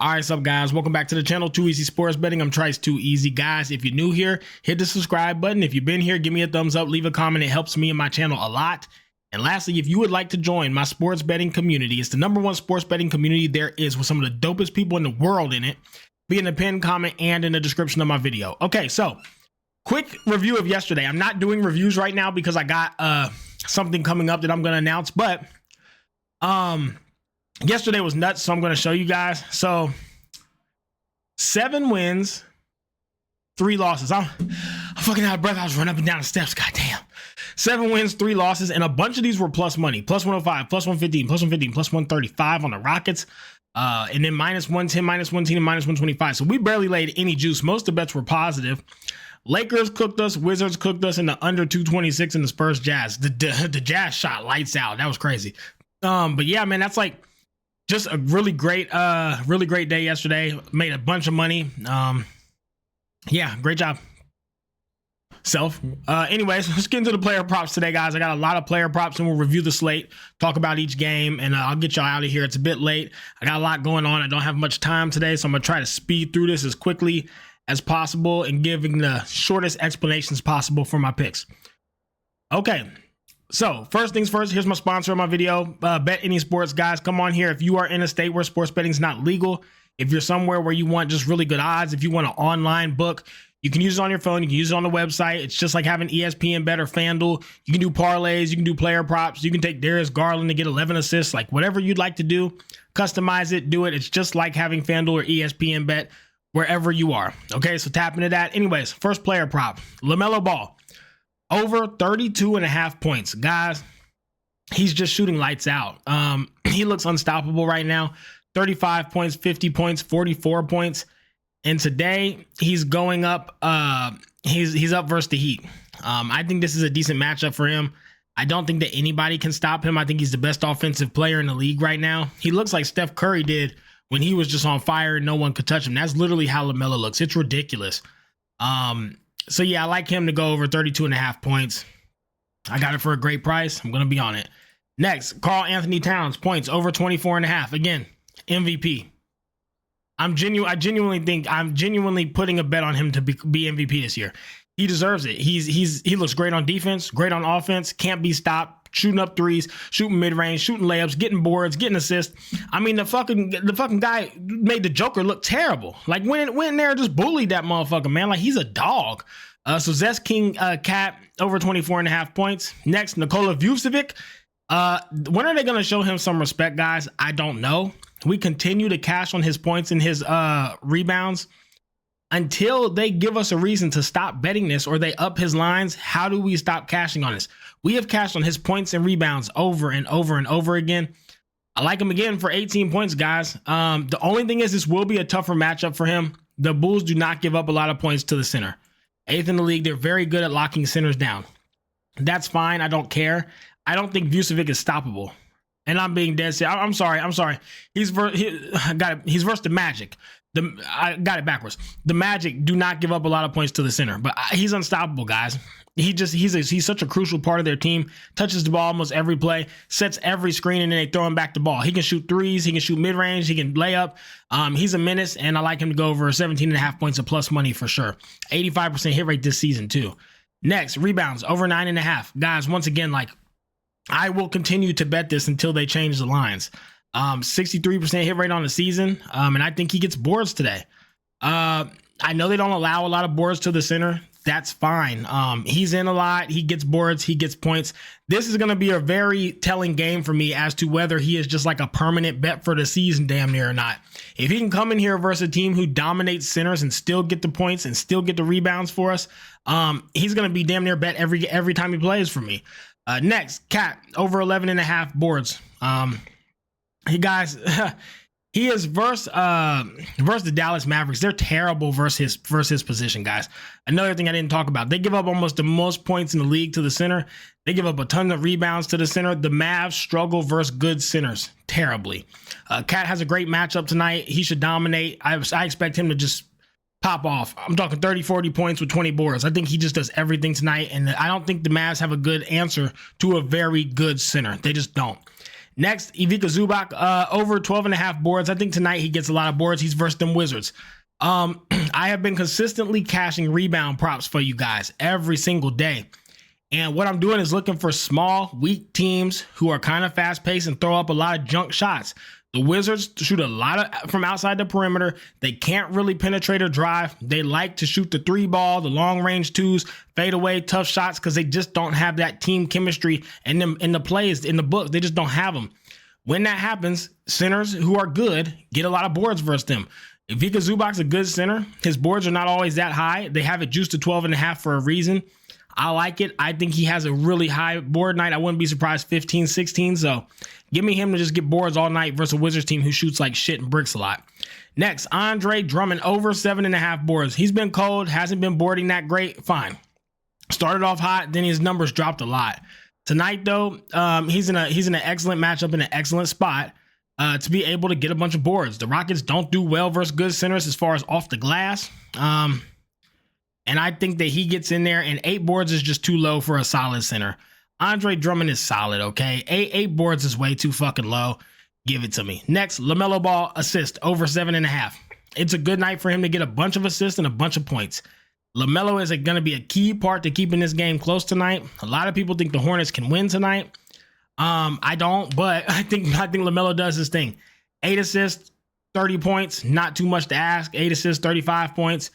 All right, what's up, guys? Welcome back to the channel, Too Easy Sports Betting. I'm Trice Too Easy. Guys, if you're new here, hit the subscribe button. If you've been here, give me a thumbs up, leave a comment. It helps me and my channel a lot. And lastly, if you would like to join my sports betting community, it's the #1 sports betting community there is, with some of the dopest people in the world in it. Be in the pinned comment and in the description of my video. Okay, so quick review of yesterday. I'm not doing reviews right now because I got something coming up that I'm going to announce, but yesterday was nuts, so I'm going to show you guys. So 7 wins, 3 losses. I'm fucking out of breath. I was running up and down the steps. Goddamn. 7 wins, 3 losses, and a bunch of these were plus money. Plus 105, plus 115, plus 115, plus 135 on the Rockets. And then minus 110, minus 110, and minus 125. So we barely laid any juice. Most of the bets were positive. Lakers cooked us, Wizards cooked us in the under 226 in the Spurs Jazz. The Jazz shot lights out. That was crazy. But yeah, man, that's like just a really great day yesterday. Made a bunch of money. Yeah, great job. Anyways, let's get into the player props today, guys. I got a lot of player props and we'll review the slate, talk about each game, and I'll get y'all out of here. It's a bit late. I got a lot going on. I don't have much time today, so I'm going to try to speed through this as quickly as possible and giving the shortest explanations possible for my picks. Okay, so first things first, here's my sponsor of my video, Bet Any Sports. Guys, come on here. If you are in a state where sports betting is not legal, if you're somewhere where you want just really good odds, if you want an online book, you can use it on your phone. You can use it on the website. It's just like having ESPN Bet or FanDuel. You can do parlays. You can do player props. You can take Darius Garland to get 11 assists, like whatever you'd like to do. Customize it. Do it. It's just like having FanDuel or ESPN Bet wherever you are. Okay, so tap into that. Anyways, first player prop, LaMelo Ball. Over 32.5 points. Guys, he's just shooting lights out. He looks unstoppable right now. 35 points, 50 points, 44 points. And today he's going up. He's up versus the Heat. I think this is a decent matchup for him. I don't think that anybody can stop him. I think he's the best offensive player in the league right now. He looks like Steph Curry did when he was just on fire and no one could touch him. That's literally how LaMelo looks. It's ridiculous. So yeah, I like him to go over 32.5 points. I got it for a great price. I'm going to be on it. Next, Karl Anthony Towns, points over 24.5. Again, MVP. I genuinely think I'm genuinely putting a bet on him to be MVP this year. He deserves it. He looks great on defense, great on offense, can't be stopped, shooting up threes, shooting mid-range, shooting layups, getting boards, getting assists. I mean, the fucking guy made the Joker look terrible. Like went in there and just bullied that motherfucker, man. Like he's a dog. So Zest King Cat over 24.5 points. Next, Nikola Vucevic. When are they going to show him some respect, guys? I don't know. We continue to cash on his points and his rebounds until they give us a reason to stop betting this or they up his lines. How do we stop cashing on this? We have cashed on his points and rebounds over and over and over again. I like him again for 18 points, guys. The only thing is this will be a tougher matchup for him. The Bulls do not give up a lot of points to the center. 8th in the league. They're very good at locking centers down. That's fine. I don't care. I don't think Vucevic is stoppable. And I'm being dead serious. I'm sorry. He's versus the Magic. I got it backwards. The Magic do not give up a lot of points to the center, but he's unstoppable, guys. He's such a crucial part of their team. Touches the ball almost every play, sets every screen, and then they throw him back the ball. He can shoot threes. He can shoot mid range. He can lay up. He's a menace, and I like him to go over 17.5 points of plus money for sure. 85% hit rate this season too. Next, rebounds over 9.5. Guys, once again, like, I will continue to bet this until they change the lines. 63% hit rate on the season. And I think he gets boards today. I know they don't allow a lot of boards to the center. That's fine. He's in a lot. He gets boards. He gets points. This is going to be a very telling game for me as to whether he is just like a permanent bet for the season damn near or not. If he can come in here versus a team who dominates centers and still get the points and still get the rebounds for us, he's going to be damn near bet every time he plays for me. Next, Cat over 11.5 boards. He is versus the Dallas Mavericks. They're terrible versus his position, guys. Another thing I didn't talk about. They give up almost the most points in the league to the center. They give up a ton of rebounds to the center. The Mavs struggle versus good centers terribly. Cat has a great matchup tonight. He should dominate. I expect him to just pop off. I'm talking 30, 40 points with 20 boards. I think he just does everything tonight, and I don't think the Mavs have a good answer to a very good center. They just don't. Next, Ivica Zubac, over 12.5 boards. I think tonight he gets a lot of boards. He's versus them Wizards. I have been consistently cashing rebound props for you guys every single day. And what I'm doing is looking for small, weak teams who are kind of fast-paced and throw up a lot of junk shots. The Wizards shoot a lot from outside the perimeter. They can't really penetrate or drive. They like to shoot the 3-ball, the long-range 2s, fade away, tough shots, because they just don't have that team chemistry and them in the plays, in the books. They just don't have them. When that happens, centers who are good get a lot of boards versus them. Ivica Zubac's a good center. His boards are not always that high. They have it juiced to 12.5 for a reason. I like it. I think he has a really high board night. I wouldn't be surprised 15, 16. So give me him to just get boards all night versus a Wizards team who shoots like shit and bricks a lot. Next, Andre Drummond, over 7.5 boards. He's been cold, hasn't been boarding that great. Fine. Started off hot, then his numbers dropped a lot. Tonight, though, he's in an excellent matchup in an excellent spot to be able to get a bunch of boards. The Rockets don't do well versus good centers as far as off the glass. And I think that he gets in there, and 8 boards is just too low for a solid center. Andre Drummond is solid, okay? 8 boards is way too fucking low. Give it to me. Next, LaMelo Ball assist, over 7.5. It's a good night for him to get a bunch of assists and a bunch of points. LaMelo is going to be a key part to keeping this game close tonight. A lot of people think the Hornets can win tonight. I don't, but I think LaMelo does his thing. 8 assists, 30 points, not too much to ask. 8 assists, 35 points.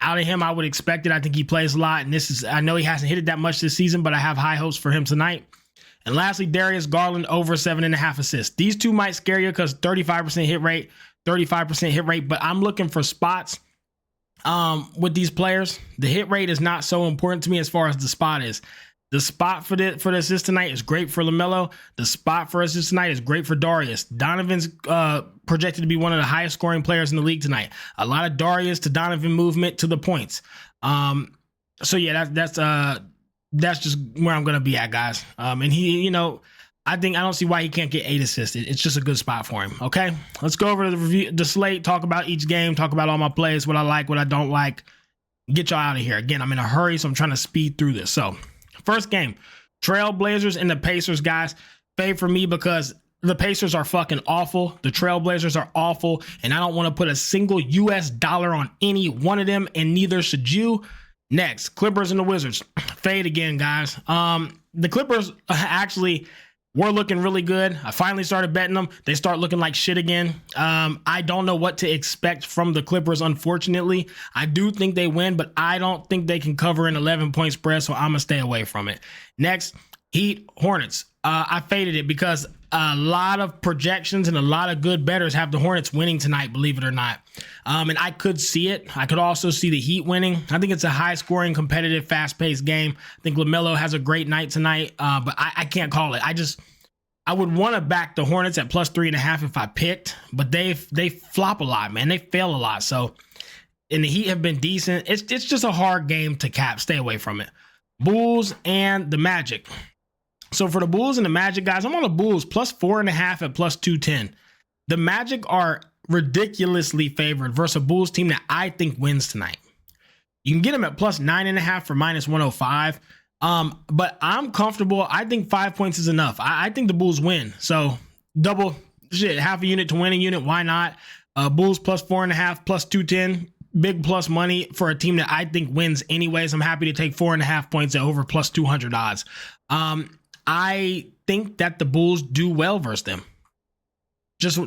Out of him, I would expect it. I think he plays a lot, and I know he hasn't hit it that much this season, but I have high hopes for him tonight. And lastly, Darius Garland, over 7.5 assists. These two might scare you because 35% hit rate, 35% hit rate, but I'm looking for spots with these players. The hit rate is not so important to me as far as the spot is. The spot for the assist tonight is great for LaMelo. The spot for assist tonight is great for Darius. Donovan's projected to be one of the highest scoring players in the league tonight. A lot of Darius to Donovan movement to the points. So yeah, that's just where I'm gonna be at, guys. And he, I don't see why he can't get 8 assists. It's just a good spot for him. Okay, let's go over the slate, talk about each game, talk about all my plays, what I like, what I don't like. Get y'all out of here. Again, I'm in a hurry, so I'm trying to speed through this. So first game, Trailblazers and the Pacers, guys. Fave for me because the Pacers are fucking awful. The Trailblazers are awful, and I don't want to put a single US dollar on any one of them, and neither should you. Next, Clippers and the Wizards. Fade again, guys. The Clippers actually were looking really good. I finally started betting them. They start looking like shit again. I don't know what to expect from the Clippers, unfortunately. I do think they win, but I don't think they can cover an 11-point spread, so I'm going to stay away from it. Next, Heat, Hornets. I faded it because a lot of projections and a lot of good bettors have the Hornets winning tonight, believe it or not. And I could see it. I could also see the Heat winning. I think it's a high-scoring, competitive, fast-paced game. I think LaMelo has a great night tonight, but I can't call it. I would want to back the Hornets at plus 3.5 if I picked, but they flop a lot, man. They fail a lot. So, and the Heat have been decent. It's just a hard game to cap. Stay away from it. Bulls and the Magic. So for the Bulls and the Magic, guys, I'm on the Bulls plus 4.5 at plus 210. The Magic are ridiculously favored versus a Bulls team that I think wins tonight. You can get them at plus 9.5 for minus 105. But I'm comfortable. I think 5 points is enough. I think the Bulls win. So double shit, half a unit to win a unit. Why not? Bulls plus 4.5, plus 210. Big plus money for a team that I think wins anyways. I'm happy to take 4.5 points at over plus 200 odds. I think that the Bulls do well versus them. Just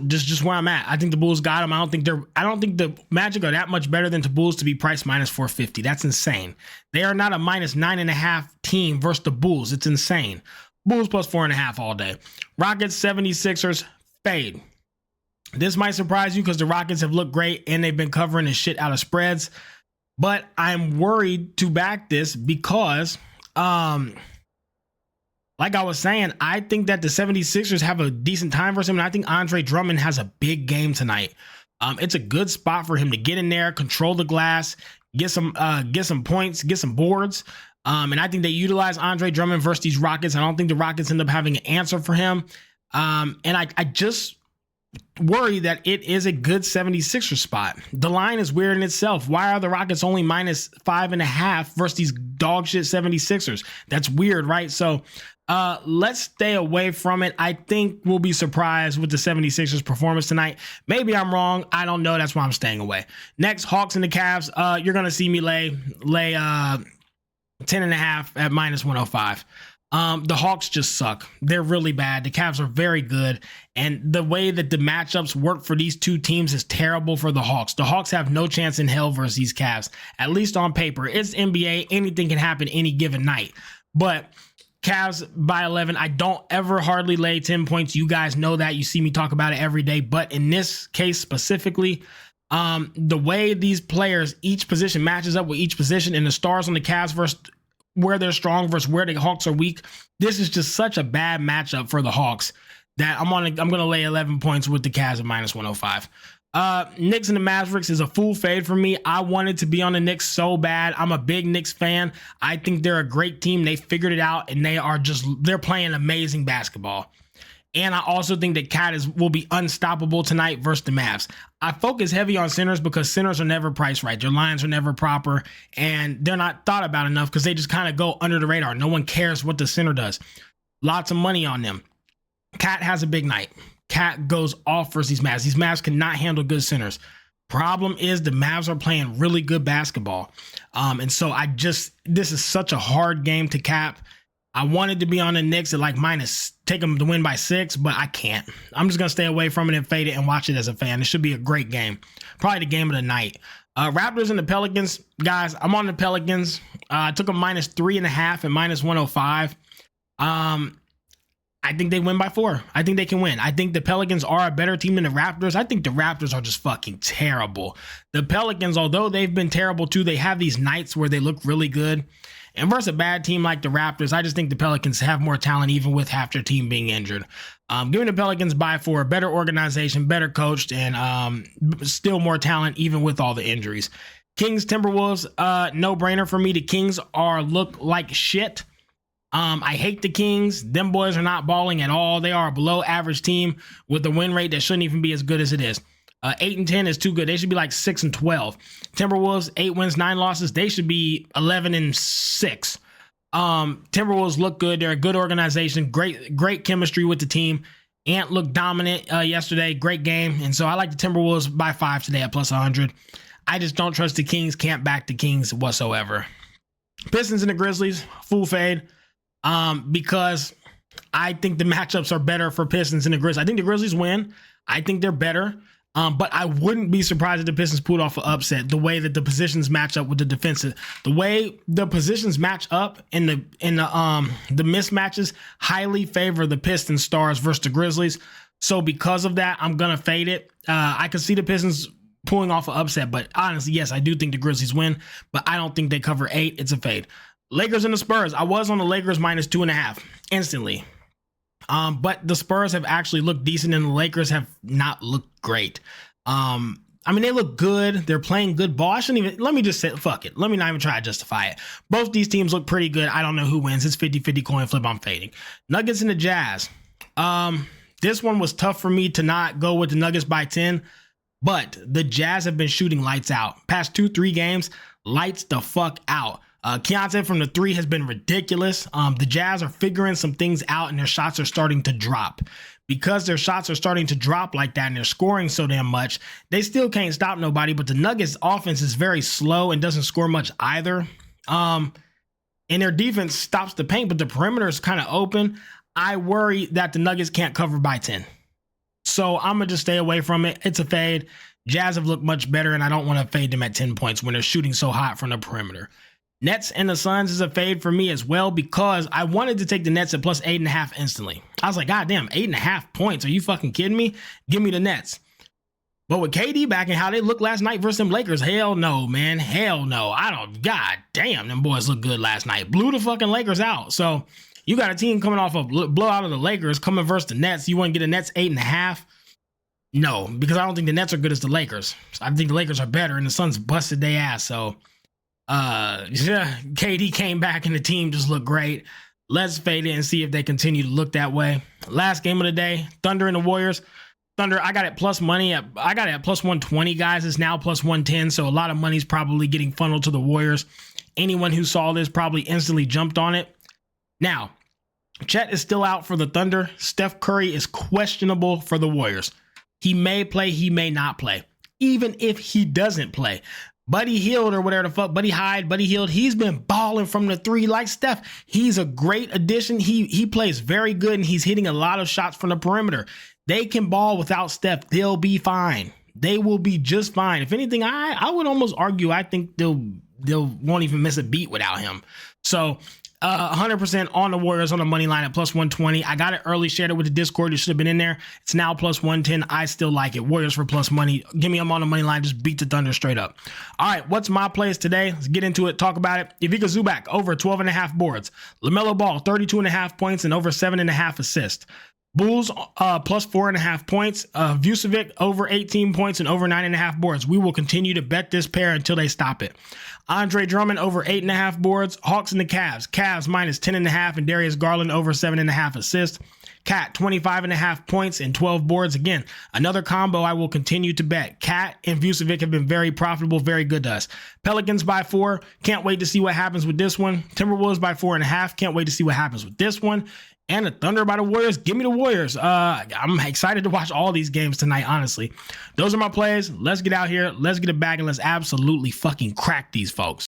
where I'm at. I think the Bulls got them. I don't think the Magic are that much better than the Bulls to be priced minus 450. That's insane. They are not a minus 9.5 team versus the Bulls. It's insane. Bulls plus 4.5 all day. Rockets, 76ers, fade. This might surprise you because the Rockets have looked great and they've been covering the shit out of spreads. But I'm worried to back this because, like I was saying, I think that the 76ers have a decent time versus him, and I think Andre Drummond has a big game tonight. It's a good spot for him to get in there, control the glass, get some points, get some boards. And I think they utilize Andre Drummond versus these Rockets. I don't think the Rockets end up having an answer for him. And I just worry that it is a good 76er spot. The line is weird in itself. Why are the Rockets only minus 5.5 versus these dog shit 76ers? That's weird, right? So let's stay away from it. I think we'll be surprised with the 76ers performance tonight. Maybe I'm wrong. I don't know. That's why I'm staying away. Next, Hawks and the Cavs. You're going to see me lay 10.5 at minus 105. The Hawks just suck. They're really bad. The Cavs are very good. And the way that the matchups work for these two teams is terrible for the Hawks. The Hawks have no chance in hell versus these Cavs, at least on paper. It's NBA. Anything can happen any given night. But Cavs by 11, I don't ever hardly lay 10 points. You guys know that. You see me talk about it every day. But in this case specifically, the way these players, each position matches up with each position, and the stars on the Cavs versus where they're strong versus where the Hawks are weak, this is just such a bad matchup for the Hawks that I'm going to lay 11 points with the Cavs at minus 105. Knicks and the Mavericks is a full fade for me. I wanted to be on the Knicks so bad. I'm a big Knicks fan. I think they're a great team. They figured it out, and they're playing amazing basketball. And I also think that Cat will be unstoppable tonight versus the Mavs. I focus heavy on centers because centers are never priced right. Their lines are never proper, and they're not thought about enough because they just kind of go under the radar. No one cares what the center does. Lots of money on them. Cat has a big night. Cat goes off versus these Mavs. These Mavs cannot handle good centers. Problem is the Mavs are playing really good basketball. And so this is such a hard game to cap. I wanted to be on the Knicks at like take them to win by 6, but I can't. I'm just going to stay away from it and fade it and watch it as a fan. It should be a great game. Probably the game of the night. Raptors and the Pelicans. Guys, I'm on the Pelicans. I took them minus 3.5 at minus 105. I think they win by 4. I think they can win. I think the Pelicans are a better team than the Raptors. I think the Raptors are just fucking terrible. The Pelicans, although they've been terrible too, they have these nights where they look really good. And versus a bad team like the Raptors, I just think the Pelicans have more talent even with half their team being injured. Giving the Pelicans by 4, better organization, better coached, and still more talent even with all the injuries. Kings, Timberwolves, no brainer for me. The Kings look like shit. I hate the Kings. Them boys are not balling at all. They are a below average team with a win rate that shouldn't even be as good as it is. 8-10 is too good. They should be like 6-12. Timberwolves, 8 wins, 9 losses. They should be 11-6. Timberwolves look good. They're a good organization. Great chemistry with the team. Ant looked dominant yesterday. Great game. And so I like the Timberwolves by 5 today at plus 100. I just don't trust the Kings. Can't back the Kings whatsoever. Pistons and the Grizzlies, full fade. Because I think the matchups are better for Pistons and the Grizzlies. I think the Grizzlies win. I think they're better. But I wouldn't be surprised if the Pistons pulled off an upset. The way that the positions match up with the defensive, the way the positions match up in the mismatches highly favor the Pistons stars versus the Grizzlies. So because of that, I'm gonna fade it. I could see the Pistons pulling off an upset, but honestly, yes, I do think the Grizzlies win, but I don't think they cover 8. It's a fade. Lakers and the Spurs. I was on the Lakers minus 2.5 instantly. But the Spurs have actually looked decent and the Lakers have not looked great. I mean, they look good. They're playing good ball. Let me just say, fuck it. Let me not even try to justify it. Both these teams look pretty good. I don't know who wins. It's 50-50 coin flip. I'm fading. Nuggets and the Jazz. This one was tough for me to not go with the Nuggets by 10, but the Jazz have been shooting lights out. Past 2-3 games, lights the fuck out. Keontae from the 3 has been ridiculous. The Jazz are figuring some things out and their shots are starting to drop. Because their shots are starting to drop like that and they're scoring so damn much, they still can't stop nobody. But the Nuggets offense is very slow and doesn't score much either. And their defense stops the paint, but the perimeter is kind of open. I worry that the Nuggets can't cover by 10. So I'm going to just stay away from it. It's a fade. Jazz have looked much better, and I don't want to fade them at 10 points when they're shooting so hot from the perimeter. Nets and the Suns is a fade for me as well because I wanted to take the Nets at plus 8.5 instantly. I was like, God damn, 8.5 points. Are you fucking kidding me? Give me the Nets. But with KD back and how they looked last night versus them Lakers, hell no, man. Hell no. God damn, them boys look good last night. Blew the fucking Lakers out. So you got a team coming off a blowout of the Lakers coming versus the Nets. You want to get a Nets 8.5? No, because I don't think the Nets are good as the Lakers. I think the Lakers are better and the Suns busted their ass. So yeah, KD came back and the team just looked great. Let's fade it and see if they continue to look that way. Last game of the day, Thunder and the Warriors. Thunder, I got it plus money. I got it at plus 120, guys. It's now plus 110. So a lot of money's probably getting funneled to the Warriors. Anyone who saw this probably instantly jumped on it. Now, Chet is still out for the Thunder. Steph Curry is questionable for the Warriors. He may play, he may not play. Even if he doesn't play, Buddy Hield or whatever the fuck, Buddy Hyde, Buddy Hield, he's been balling from the three like Steph. He's a great addition. He plays very good, and he's hitting a lot of shots from the perimeter. They can ball without Steph. They'll be fine. They will be just fine. If anything, I would almost argue I think they'll won't even miss a beat without him. So 100% on the Warriors on the money line at plus 120. I got it early, shared it with the Discord. It should have been in there. It's now plus 110. I still like it. Warriors for plus money. Give me them on the money line. Just beat the Thunder straight up. All right, what's my plays today? Let's get into it. Talk about it. Ivica Zubac over 12.5 boards. LaMelo Ball 32.5 points and over 7.5 assists. Bulls plus 4.5 points. Vucevic over 18 points and over 9.5 boards. We will continue to bet this pair until they stop it. Andre Drummond over 8.5 boards. Hawks and the Cavs. Cavs minus 10.5 and Darius Garland over 7.5 assists. Cat 25.5 points and 12 boards. Again, another combo I will continue to bet. Cat and Vucevic have been very profitable, very good to us. Pelicans by 4. Can't wait to see what happens with this one. Timberwolves by 4.5. Can't wait to see what happens with this one. And the Thunder by the Warriors. Give me the Warriors. I'm excited to watch all these games tonight, honestly. Those are my plays. Let's get out here. Let's get it back and let's absolutely fucking crack these folks.